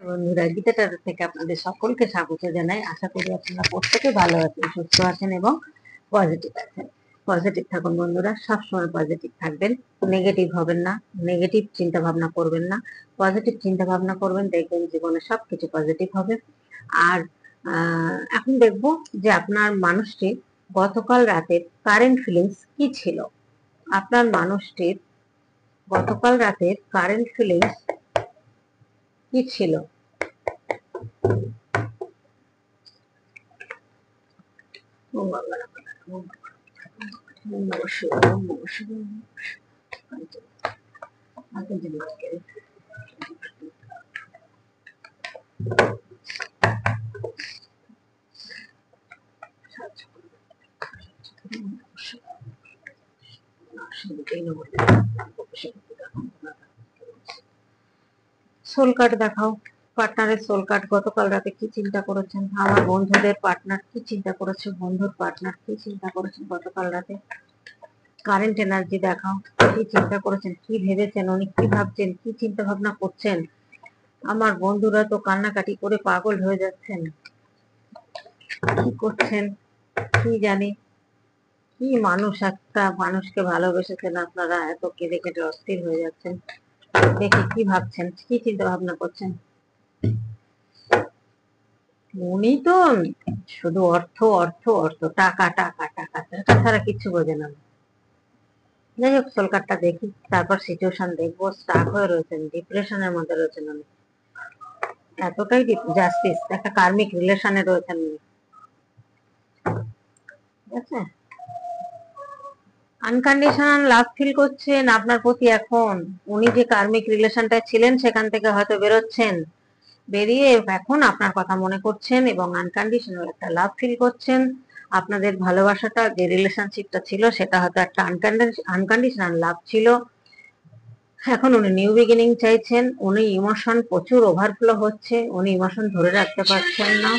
বন্ধুরা, গীতা টারো থেকে আপনাদের সকলকে স্বাগত জানাই। আশা করি আপনারা প্রত্যেকে ভালো আছেন, সুস্থ আছেন এবং পজিটিভ আছেন। পজিটিভ থাকুন বন্ধুরা, সবসময় পজিটিভ থাকবেন, নেগেটিভ হবেন না, নেগেটিভ চিন্তা ভাবনা করবেন না, পজিটিভ চিন্তা ভাবনা করবেন, দেখবেন জীবনে সবকিছু পজিটিভ হবে। আর এখন দেখবো যে আপনার মানুষটির গতকাল রাতের কারেন্ট ফিলিংস কি ছিল। আপনার মানুষটির গতকাল রাতের কারেন্ট ফিলিংস কি ছিল। সোল কার্ড দেখাও। পার্টনারের সোল কার্ড গতকাল রাতে কি চিন্তা করেছেন। আমার বন্ধুদের পার্টনার কি চিন্তা করেছে, বন্ধুর পার্টনার কি চিন্তা করেছেন গতকাল রাতে। কারেন্ট এনার্জি দেখাও, কি চিন্তা করেছেন, কি ভেবেছেন, উনি কি ভাবছেন, কি চিন্তা ভাবনা করছেন। আমার বন্ধুরা তো কান্নাকাটি করে পাগল হয়ে যাচ্ছেন, কি করছেন কি জানি। কি মানুষ, একটা মানুষকে ভালোবেসেছেন আপনারা, এত কেঁদে কেটে অস্থির হয়ে যাচ্ছেন। দেখি কি ভাবছেন, কি চিন্তা ভাবনা করছেন। উনি তো শুধু অর্থ অর্থ অর্থ, টাকা টাকা টাকা টাকা ছাড়া কিচ্ছু বোঝে না। যাই হোক, সোল কার্ডটা দেখি, তারপর সিচুয়েশন দেখবো। স্টাক হয়ে রয়েছেন, ডিপ্রেশনের মধ্যে রয়েছেন উনি, এতটাই জাস্টিস, একটা কার্মিক রিলেশনে রয়েছেন উনি। ঠিক আছে, আনকন্ডিশনাল লাভ ফিল করছেন আপনার প্রতি এখন। উনি যে কার্মিক রিলেশনটা ছিলেন সেখান থেকে হয়তো বেরোচ্ছেন, বেরিয়ে এখন আপনার কথা মনে করছেন এবং আনকন্ডিশনাল একটা লাভ ফিল করছেন। আপনাদের ভালোবাসাটা, যে রিলেশনশিপটা ছিল সেটা হয়তো একটা আনকন্ডিশনাল লাভ ছিল। এখন উনি নিউ বিগিনিং চাইছেন। উনি ইমোশন প্রচুর ওভারফ্লো হচ্ছে, উনি ইমোশন ধরে রাখতে পারছেন না।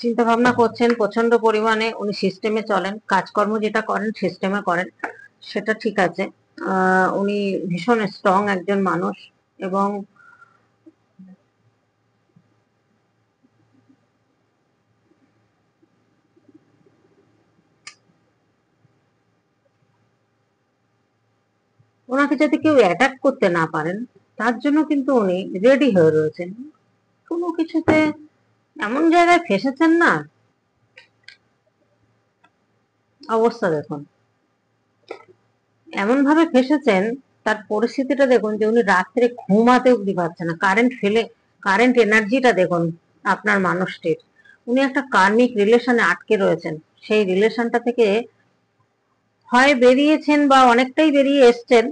চিন্তা ভাবনা করছেন প্রচন্ড পরিমাণে। উনি সিস্টেমে চলেন, কাজকর্ম যেটা করেন সিস্টেমে করেন, সেটা ঠিক আছে। উনি ভীষণ স্ট্রং একজন মানুষ এবং ওনাকে যাতে কেউ অ্যাটাক করতে না পারেন তার জন্য কিন্তু উনি রেডি হয়ে রয়েছেন। কোনো কিছুতে এমন জায়গায় ফেসেছেন না, অবস্থা দেখুন, এমন ভাবে ফেসেছেন, তার পরিস্থিতিটা দেখুন যে উনি রাত্রে ঘুমাতে অব্দি পারছেন না। কারেন্ট এনার্জিটা দেখুন আপনার মানুষটির। উনি একটা কার্মিক রিলেশনে আটকে রয়েছেন, সেই রিলেশনটা থেকে হয় বেরিয়েছেন বা অনেকটাই বেরিয়ে এসছেন,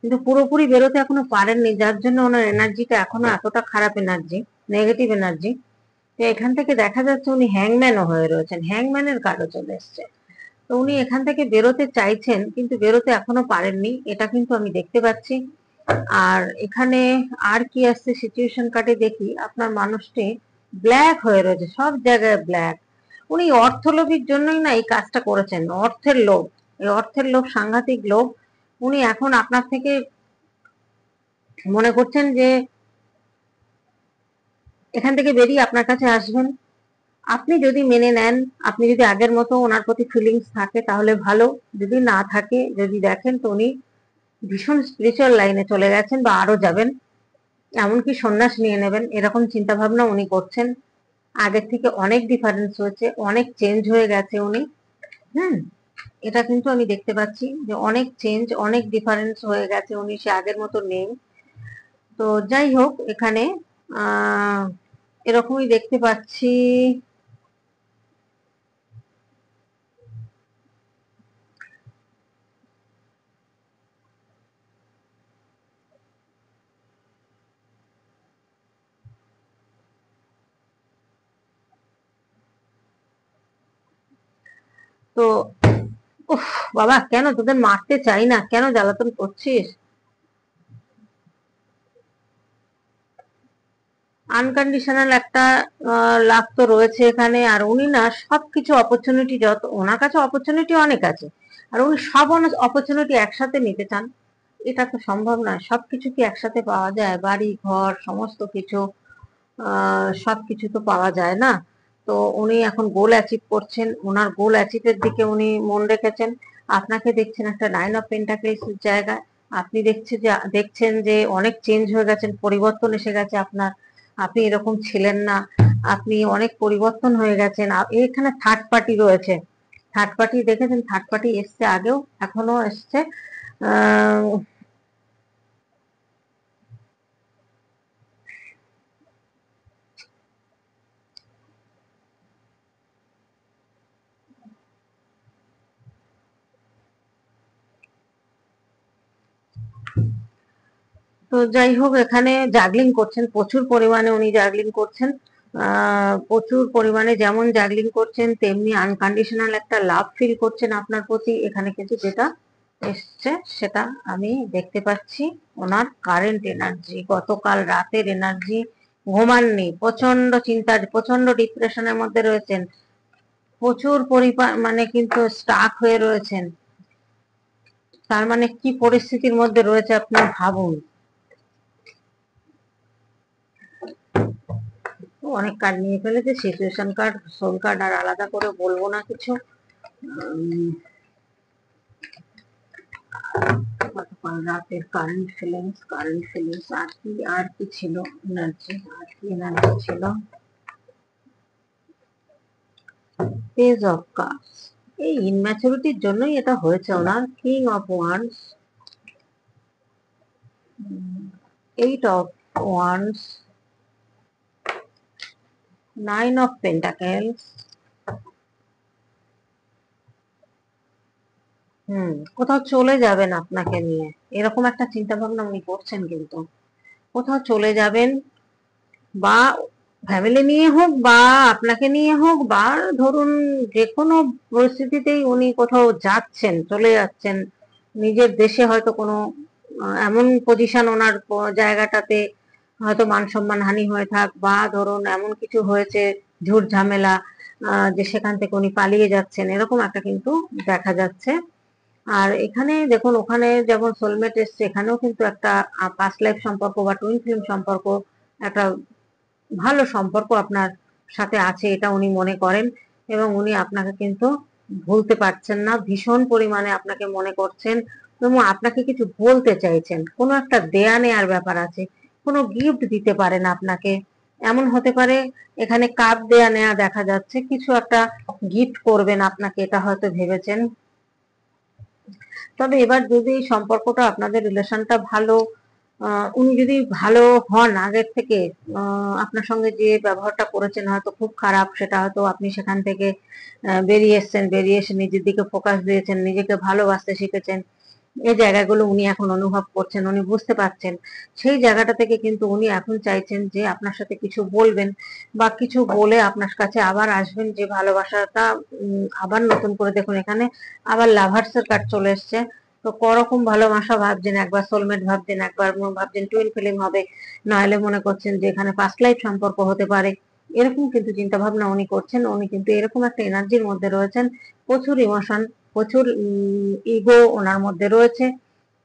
কিন্তু পুরোপুরি বেরোতে এখনো পারেননি, যার জন্য ওনার এনার্জিটা এখনো এতটা খারাপ এনার্জি, নেগেটিভ এনার্জি। তো এখান থেকে দেখা যাচ্ছে উনি হ্যাংম্যানও হয়ে রয়েছেন, হ্যাংম্যানের কার্ডও চলে এসছে। তো উনি এখান থেকে বেরোতে চাইছেন কিন্তু বেরোতে এখনো পারেননি, এটা কিন্তু আমি দেখতে পাচ্ছি। আর এখানে আর কি আসছে সিচুয়েশন কার্ডে দেখি। আপনার মানুষটি ব্ল্যাক হয়ে রয়েছে, সব জায়গায় ব্ল্যাক। উনি অর্থলোভীর জন্যই না এই কাজটা করেছেন, অর্থের লোভ, এই অর্থের লোভ, সাংঘাতিক লোভ। উনি এখন আপনার থেকে মনে করছেন যে এখান থেকে বেরিয়ে আপনার কাছে আসবেন। আপনি যদি মেনে নেন, আপনি যদি আগের মতো ওনার প্রতি ফিলিংস থাকে তাহলে ভালো, যদি না থাকে, যদি দেখেন তো উনি ভীষণ স্পিরিচুয়াল লাইনে চলে গেছেন বা আরো যাবেন, এমনকি সন্ন্যাস নিয়ে নেবেন, এরকম চিন্তা ভাবনা উনি করছেন। আগের থেকে অনেক ডিফারেন্স হয়েছে, অনেক চেঞ্জ হয়ে গেছে উনি। হুম, এটা কিন্তু আমি দেখতে পাচ্ছি যে অনেক চেঞ্জ, অনেক ডিফারেন্স হয়ে গেছে উনি, সে আগের মতো নেই। তো যাই হোক, এখানে এরকমই দেখতে পাচ্ছি। তো উফ বাবা, কেন তোদের মারতে চাই না, কেন জ্বালাতন করছিস। আনকন্ডিশনাল একটা লাভ তো রয়েছে এখানে। আর উনি না সবকিছু অপরচুনিটি, যত ওনার কাছে অপরচুনিটি অনেক আছে, আর উনি সব অপরচুনিটি একসাথে নিতে চান। এটা তো সম্ভব নয়, সবকিছু কি একসাথে পাওয়া যায়? বাড়ি ঘর সমস্ত কিছু, সবকিছু তো পাওয়া যায় না। তো উনি এখন গোল অ্যাচিভ করছেন, ওনার গোল অ্যাচিভের দিকে উনি মন রেখেছেন। আপনাকে দেখছেন একটা 9 অফ পেন্টাকেলস জায়গায়। আপনি দেখছেন যে অনেক চেঞ্জ হয়ে গেছেন, পরিবর্তন এসে গেছে আপনার। আপনি এরকম ছিলেন না, আপনি অনেক পরিবর্তন হয়ে গেছেন। এখানে থার্ড পার্টি রয়েছে, থার্ড পার্টি দেখেছেন, থার্ড পার্টি এসছে আগেও, এখনো এসছে। আহ তো যাই হোক, এখানে জাগলিং করছেন প্রচুর পরিমাণে, উনি জাগলিং করছেন প্রচুর পরিমাণে। যেমন জাগলিং করছেন তেমনি আনকন্ডিশনাল একটা লাভ ফিল করছেন আপনার প্রতি। এখানে কিন্তু যেটা এসছে সেটা আমি দেখতে পাচ্ছি, ওনার কারেন্ট এনার্জি, গতকাল রাতের এনার্জি। ঘুমাননি, প্রচন্ড চিন্তা, প্রচন্ড ডিপ্রেশনের মধ্যে রয়েছেন, প্রচুর মানে কিন্তু স্টাক হয়ে রয়েছেন। তার মানে কি পরিস্থিতির মধ্যে রয়েছে আপনি ভাবুন। অনেক কার্ড নিয়ে ফেলেছে, সিচুয়েশন কার্ড, সোল কার্ড, আর আলাদা করে বলবো না কিছু। রাতের কারেন্ট ফিলিংস আর কি ছিল এনার্জি, আর কি এনার্জি ছিল? পেজ অফ কাপস, এই ইনম্যাচুরিটির জন্যই এটা হয়েছে ওনার। King of wands, 8 of wands, 9 of pentacles. কোথাও চলে যাবেন আপনাকে নিয়ে, এরকম একটা চিন্তা ভাবনা উনি করছেন। কিন্তু কোথাও চলে যাবেন, বা ফ্যামিলি নিয়ে হোক বা আপনাকে নিয়ে হোক, বা ধরুন যে কোনো পরিস্থিতিতেই উনি কোথাও যাচ্ছেন, চলে যাচ্ছেন নিজের দেশে। হয়তো কোনো এমন পজিশন ওনার জায়গাটাতে হয়তো মান সম্মান হানি হয়ে থাক, বা ধরুন এমন কিছু হয়েছে ঝুট ঝামেলা, যে সেখান থেকে উনি পালিয়ে যাচ্ছেন, এরকম একটা কিন্তু দেখা যাচ্ছে। আর এখানে দেখুন, ওখানে যেমন সোলমেট এসছে, এখানেও কিন্তু একটা পাস্ট লাইফ সম্পর্ক বা টুইন ফ্লেম সম্পর্ক, একটা ভালো সম্পর্ক আপনার সাথে আছে, এটা উনি মনে করেন। এবং উনি আপনাকে কিন্তু ভুলতে পারছেন না, ভীষণ পরিমাণে আপনাকে মনে করছেন, এবং আপনাকে কিছু বলতে চাইছেন। কোনো একটা দেয়া নেয়ার ব্যাপার আছে, কোনো গিফট দিতে পারেন আপনাকে, এমন হতে পারে। এখানে কাপ দেয়া নেয়া দেখা যাচ্ছে, কিছু একটা গিফট করবেন আপনাকে, এটা হয়তো ভেবেছেন। তবে এবার যদি এই সম্পর্কটা, আপনাদের রিলেশনটা ভালো, উনি যদি ভালো হন আগের থেকে, আপনার সঙ্গে যে ব্যবহারটা করেছেন হয়তো খুব খারাপ, সেটা হয়তো আপনি সেখান থেকে বেরিয়ে এসছেন, বেরিয়ে এসে নিজের দিকে ফোকাস দিয়েছেন, নিজেকে ভালোবাসতে শিখেছেন। এই জায়গাগুলো উনি এখন অনুভব করছেন, উনি বুঝতে পারছেন। সেই জায়গাটা থেকে কিন্তু উনি এখন চাইছেন যে আপনার সাথে কিছু বলবেন, বা কিছু বলে আপনার কাছে আবার আসবেন, যে ভালোবাসাটা আবার নতুন করে। দেখুন এখানে আবার লাভার্স এর কার্ড চলে এসছে। তো করকম ভালোবাসা ভাবছেন, একবার সোলমেট ভাবছেন, একবার ভাবছেন টুইন ফিলিং হবে, নাহলে মনে করছেন যে এখানে পাস্ট লাইফ সম্পর্ক হতে পারে। এরকম কিন্তু চিন্তা ভাবনা উনি করছেন। উনি কিন্তু এরকম একটা এনার্জির মধ্যে রয়েছেন, প্রচুর ইমোশন, প্রচুর ইগো ওনার মধ্যে রয়েছে।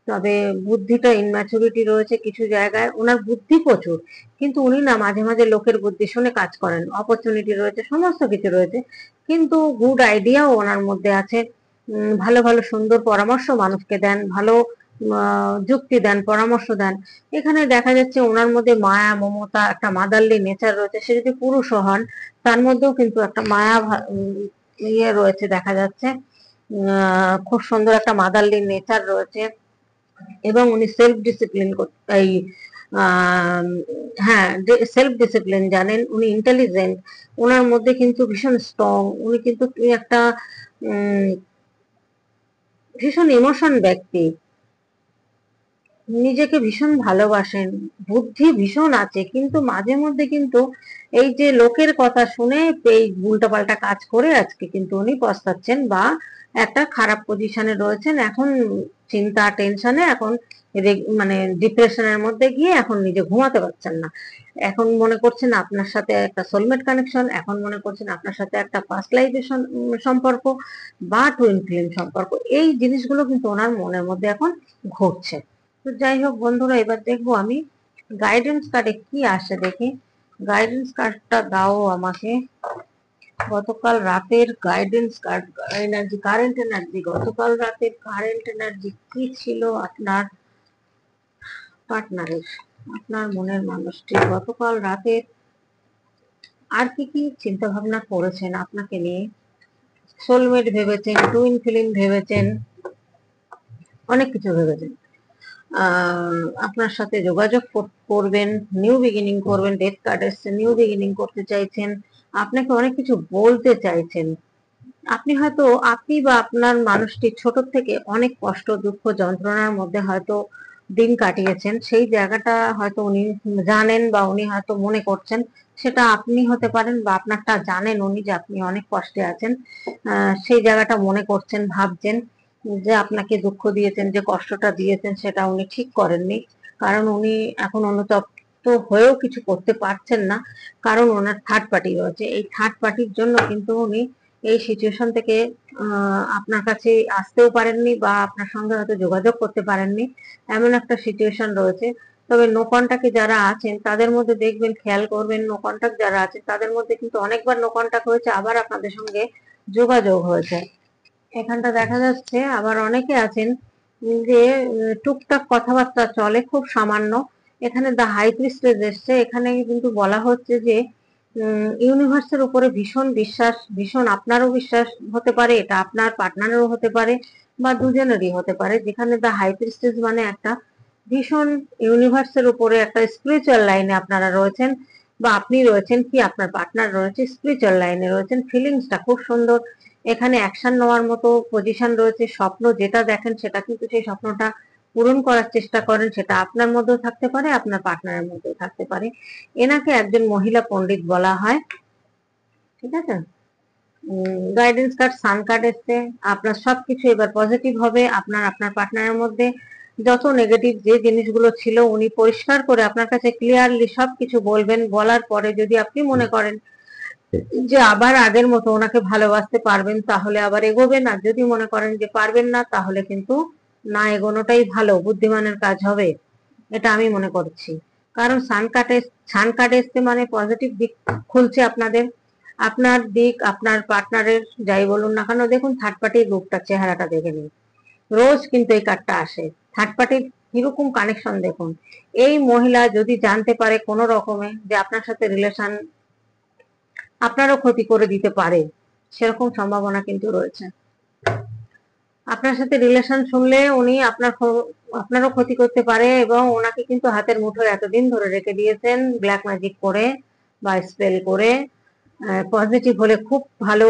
তবে বুদ্ধিটা, ইনম্যাচুরিটি রয়েছে কিছু জায়গায়, ওনার বুদ্ধি প্রচুর, কিন্তু উনি না মাঝে মাঝে লোকের বুদ্ধি শুনে কাজ করেন। অপরচুনিটি রয়েছে, সমস্ত কিছু রয়েছে, কিন্তু গুড আইডিয়াও ওনার মধ্যে আছে। ভালো ভালো সুন্দর পরামর্শ মানুষকে দেন, ভালো যুক্তি দেন, পরামর্শ দেন। এখানে দেখা যাচ্ছে ওনার মধ্যে মায়া, মমতা, একটা মাদারলি নেচার রয়েছে। সে যদি পুরুষও হন, তার মধ্যেও কিন্তু একটা মায়া ইয়ে রয়েছে দেখা যাচ্ছে। খুব সুন্দর একটা মাদারলি নেচার রয়েছে। এবং উনি সেলফ ডিসিপ্লিন এই হ্যাঁ, সেলফ ডিসিপ্লিন জানেন, উনি ইন্টেলিজেন্ট, ওনার মধ্যে কিন্তু ভীষণ স্ট্রং। উনি কিন্তু একটা ভীষণ ইমোশন ব্যক্তি, নিজেকে ভীষণ ভালোবাসেন, বুদ্ধি ভীষণ আছে, কিন্তু মাঝে মধ্যে কিন্তু এই যে লোকের কথা শুনে এই উল্টাপাল্টা কাজ করে আজকে কিন্তু উনি পস্তাচ্ছেন, বা একটা খারাপ পজিশনে রয়েছেন এখন। চিন্তা টেনশনে এখন মানে ডিপ্রেশনের মধ্যে গিয়ে এখন নিজে ঘুমাতে পারছেন না। এখন মনে করছেন আপনার সাথে একটা সোলমেট কানেকশন, এখন মনে করছেন আপনার সাথে একটা পাস্ট লাইফের সম্পর্ক বা টুইন ফ্লেম সম্পর্ক। এই জিনিসগুলো কিন্তু ওনার মনের মধ্যে এখন ঘটছে। তো যাই হোক বন্ধুরা, এবার দেখবো আমি গাইডেন্স কার্ডে কি আসে দেখি। গাইডেন্স কার্ডটা দাও আমাকে। গতকাল রাতের guidance card energy, current energy, গতকাল রাতের কারেন্ট এনার্জি কি ছিল আপনার পার্টনারের, আপনার মনের মানুষটি গতকাল রাতের আর কি কি চিন্তা ভাবনা করেছেন আপনাকে নিয়ে? সোলমেট ভেবেছেন, টুইন ফিলিং ভেবেছেন, অনেক কিছু ভেবেছেন। আপনার সাথে যোগাযোগ করবেন, নিউ বিগিনিং করবেন। ডেথ কার্ড এসছে, নিউ বিগিনিং করতে চাইছেন, আপনাকে অনেক কিছু বলতে চাইছেন। আপনি হয়তো, আপনি বা আপনার মানুষটি ছোট থেকে অনেক কষ্ট, দুঃখ, যন্ত্রণার মধ্যে হয়তো দিন কাটিয়েছেন। সেই জায়গাটা হয়তো উনি জানেন বা উনি হয়তো মনে করছেন, সেটা আপনি হতে পারেন বা আপনারটা জানেন উনি যে আপনি অনেক কষ্টে আছেন। সেই জায়গাটা মনে করছেন, ভাবছেন যে আপনাকে দুঃখ দিয়েছেন, যে কষ্টটা দিয়েছেন সেটা উনি ঠিক করেননি। কারণ উনি এখন অনুতপ্ত হয়েও কিছু করতে পারছেন না, কারণ ওনার থার্ড পার্টি রয়েছে। এই থার্ড পার্টির জন্য কিন্তু উনি এই সিচুয়েশন থেকে আপনার কাছে আসতেও পারেননি বা আপনার সঙ্গে হয়তো যোগাযোগ করতে পারেননি, এমন একটা সিচুয়েশন রয়েছে। তবে নো কন্টাক্টে যারা আছেন তাদের মধ্যে দেখবেন, খেয়াল করবেন, নো কন্টাক্ট যারা আছেন তাদের মধ্যে কিন্তু অনেকবার নো কন্টাক্ট হয়েছে, আবার আপনাদের সঙ্গে যোগাযোগ হয়েছে। এখানটা দেখা যাচ্ছে আবার অনেকে আছেন যে টুকটাক কথাবার্তা চলে, খুব সামান্য। এখানে দা হাই প্রিস্টেস এসছে, এখানে কিন্তু বলা হচ্ছে যে ইউনিভার্সের উপরে ভীষণ বিশ্বাস, ভীষণ আপনারও বিশ্বাস হতে পারে, এটা আপনার পার্টনারেরও হতে পারে বা দুজনেরই হতে পারে। যেখানে দা হাই প্রিস্টেস মানে একটা ভীষণ ইউনিভার্সের উপরে একটা স্পিরিচুয়াল লাইনে আপনারা রয়েছেন বা আপনি রয়েছেন, কি আপনার পার্টনার রয়েছে, স্পিরিচুয়াল লাইনে রয়েছেন। ফিলিংসটা খুব সুন্দর, এখানে অ্যাকশন নেওয়ার মতো পজিশন রয়েছে। স্বপ্ন যেটা দেখেন সেটা কিন্তু সেই স্বপ্নটা পূরণ করার চেষ্টা করেন, সেটা আপনার মধ্যেও থাকতে পারে, আপনার পার্টনারের মধ্যেও থাকতে পারে। এনাকে একজন মহিলা পণ্ডিত বলা হয়, ঠিক আছে। গাইডেন্স কার্ড, সান কার্ড এসছে। আপনার সবকিছু এবার পজিটিভ হবে। আপনার আপনার পার্টনারের মধ্যে যত নেগেটিভ যে জিনিসগুলো ছিল উনি পরিষ্কার করে আপনার কাছে ক্লিয়ারলি সবকিছু বলবেন। বলার পরে যদি আপনি মনে করেন যে আবার আগের মতো ওনাকে ভালোবাসতে পারবেন তাহলে আবার এগোবেন, আর যদি মনে করেন যে পারবেন না তাহলে কিন্তু না এগোনোটাই ভালো, বুদ্ধিমানের কাজ হবে, এটা আমি মনে করছি। কারণ সান কার্ডে এসছে মানে পজিটিভ দিক খুলছে আপনাদের, আপনার দিক, আপনার পার্টনারের, যাই বলুন না কেন। দেখুন থার্ড পার্টির রূপটা, চেহারাটা দেখে নিন। রোজ কিন্তু এই কার্ডটা আসে। থার্ড পার্টির কিরকম কানেকশন দেখুন। এই মহিলা যদি জানতে পারে কোনো রকমে যে আপনার সাথে রিলেশন আপনারও ক্ষতি করে দিতে পারে, সেরকম সম্ভাবনা কিন্তু রয়েছে। আপনার সাথে রিলেশন শুনলে উনি আপনারও ক্ষতি করতে পারে, এবং ওনাকে কিন্তু হাতের মুঠোয় এতদিন ধরে রেখে দিয়েছেন ব্ল্যাক ম্যাজিক করে বা স্পেল করে। পজিটিভ হলে খুব ভালো,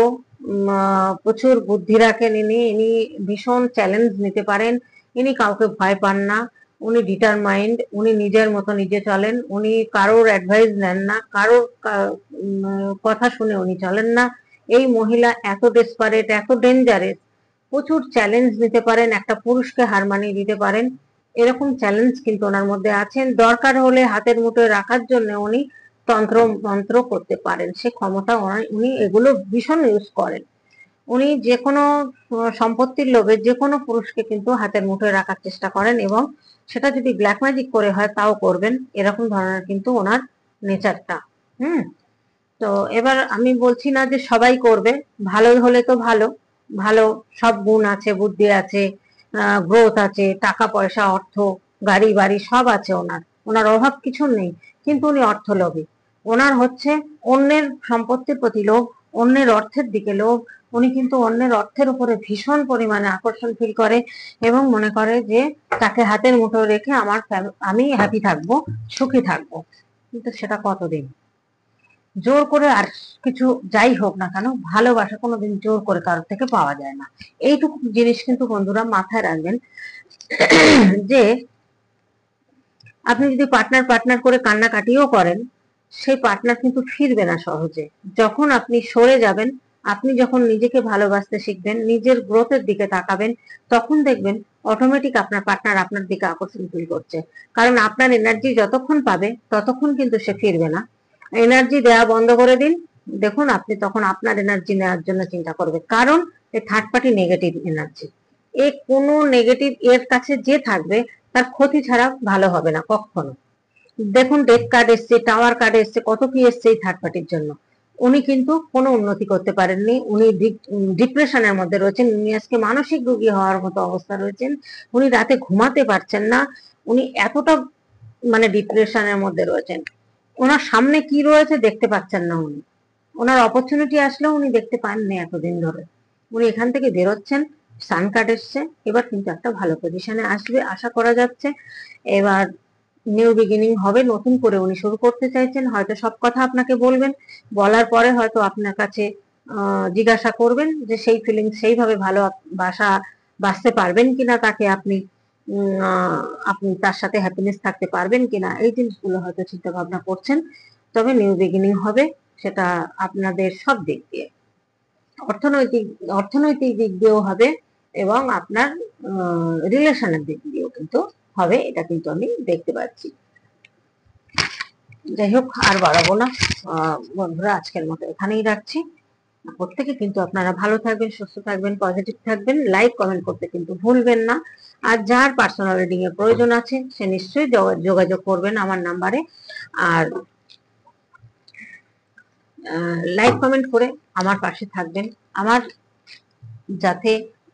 প্রচুর বুদ্ধি রাখেন ইনি, ইনি ভীষণ চ্যালেঞ্জ নিতে পারেন, ইনি কাউকে ভয় পান না, উনি ডিটারমাইন্ড, উনি নিজের মতো নিজে চলেন, উনি কারোর অ্যাডভাইস নেন না, কারোর কথা শুনে উনি চলেন না। এই মহিলা এত ডেসপারেট, এত ডেঞ্জারেস, প্রচুর চ্যালেঞ্জ নিতে পারেন, একটা পুরুষকে হার মানিয়ে দিতে পারেন, এরকম চ্যালেঞ্জ কিন্তু ওনার মধ্যে আছেন। দরকার হলে হাতের মুঠোয় রাখার জন্য উনি তন্ত্র মন্ত্র করতে পারেন, সে ক্ষমতা উনি এগুলো ভীষণ ইউজ করেন। উনি যে কোনো সম্পত্তির লোভে যে কোনো পুরুষকে কিন্তু হাতের মুঠোয় রাখার চেষ্টা করেন, এবং সেটা যদি ব্ল্যাক ম্যাজিক করে হয় তাও করবেন, এরকম ধরনের কিন্তু ওনার নেচারটা। হুম। তো এবার আমি বলছি না যে সবাই করবে, ভালো হলে তো ভালো, ভালো সব গুণ আছে, বুদ্ধি আছে, গ্রোথ আছে, টাকা পয়সা, অর্থ, গাড়ি বাড়ি সব আছে ওনার, ওনার অভাব কিছু নেই। কিন্তু উনি অর্থলোভী, ওনার হচ্ছে অন্যের সম্পত্তির প্রতি লোভ, অন্যের অর্থের দিকে লোভ। উনি কিন্তু অন্যের অর্থের উপরে ভীষণ পরিমাণে আকর্ষণ ফিল করে এবং মনে করে যে তাকে হাতের মুঠো রেখে আমি হ্যাপি থাকবো, সুখী থাকবো। কিন্তু সেটা কতদিন? জোর করে আর কিছু যাই হোক না কেন, ভালোবাসা কোনোদিন জোর করে কারোর থেকে পাওয়া যায় না। এইটুকু জিনিস কিন্তু বন্ধুরা মাথায় রাখবেন যে আপনি যদি পার্টনার পার্টনার করে কান্নাকাটিও করেন, সেই পার্টনার কিন্তু ফিরবে না সহজে। যখন আপনি সরে যাবেন আপনি যখন নিজেকে ভালোবাসতে শিখবেন, নিজের গ্রোথের দিকে তাকাবেন, তখন দেখবেন অটোমেটিক আপনার পার্টনার আপনার দিকে আকর্ষণ ফিল করছে। কারণ আপনার এনার্জি যতক্ষণ পাবে ততক্ষণ কিন্তু সে ফিরবে না। এনার্জি দেওয়া বন্ধ করে দিন, দেখুন আপনি তখন আপনার এনার্জি নেওয়ার জন্য চিন্তা করবে। কারণ এই থার্ড পার্টি নেগেটিভ এনার্জি, এ কোনো নেগেটিভ এর কাছে যে থাকবে তার ক্ষতি ছাড়া ভালো হবে না কখনো। দেখুন ডেথ কার্ড এসছে, টাওয়ার কার্ড এসছে, কত কি এসছে এই থার্ড পার্টির জন্য। উনি কিন্তু কোনো উন্নতি করতে পারেননি, উনি ডিপ্রেশনের মধ্যে রয়েছেন, উনি আজকে মানসিক রোগী হওয়ার মতো অবস্থা রয়েছেন, উনি রাতে ঘুমাতে পারছেন না, উনি এতটা মানে ডিপ্রেশনের মধ্যে রয়েছেন। ওনার সামনে কি রয়েছে দেখতে পাচ্ছেন না উনি, ওনার অপরচুনিটি আসলেও উনি দেখতে পাননি এতদিন ধরে। উনি এখান থেকে বেরোচ্ছেন, সান কার্ড এসছে, এবার কিন্তু একটা ভালো পজিশনে আসবে আশা করা যাচ্ছে। এবার নিউ বিগিনিং হবে, নতুন করে উনি শুরু করতে চাইছেন। হয়তো সব কথা আপনাকে বলবেন, বলার পরে হয়তো আপনার কাছে জিজ্ঞাসা করবেন যে সেই ফিলিং সেইভাবে ভালো বাসা বাঁচতে পারবেন কিনা, তাকে আপনি আপনি তার সাথে হ্যাপিনেস থাকতে পারবেন কিনা, এই জিনিসগুলো হয়তো চিন্তা ভাবনা করছেন। তবে নিউ বিগিনিং হবে, সেটা আপনাদের সব দিক দিয়ে, অর্থনৈতিক অর্থনৈতিক দিক দিয়েও হবে এবং আপনার রিলেশনের দিক দিয়েও কিন্তু হবে, এটা কিন্তু আমি দেখতে পাচ্ছি। যাই হোক, আর বাড়াবো না বন্ধুরা, আজকের মতো এখানেই রাখছি। প্রত্যেকে কিন্তু আপনারা ভালো থাকবেন, সুস্থ থাকবেন, পজিটিভ থাকবেন, লাইক কমেন্ট করতে কিন্তু ভুলবেন না। আর যার পার্সোনাল রিডিং এর প্রয়োজন আছে সে নিশ্চয়ই যোগাযোগ করবেন আমার নাম্বারে। আর লাইক কমেন্ট করে আমার পাশে থাকবেন, আমার যাতে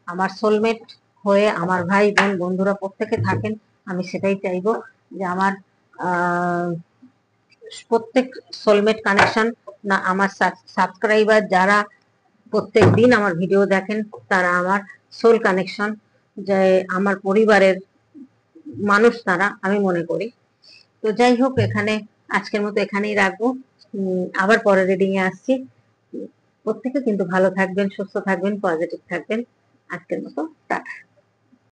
আমার সোলমেট হয়ে আমার ভাই বোন বন্ধুরা প্রত্যেকে থাকেন, আমি সেটাই চাইবো। যে আমার প্রত্যেক সোলমেট কানেকশন না, আমার সাবস্ক্রাইবার যারা প্রত্যেক দিন আমার ভিডিও দেখেন তারা আমার সোল কানেকশন, যে আমার পরিবারের মানুষ তারা, আমি মনে করি। তো যাই হোক, এখানে আজকের মতো এখানেই রাখবো, আবার পরের রিডিং এ আসছি। প্রত্যেকে কিন্তু ভালো থাকবেন, সুস্থ থাকবেন, পজিটিভ থাকবেন। আজকের মতো টাটা।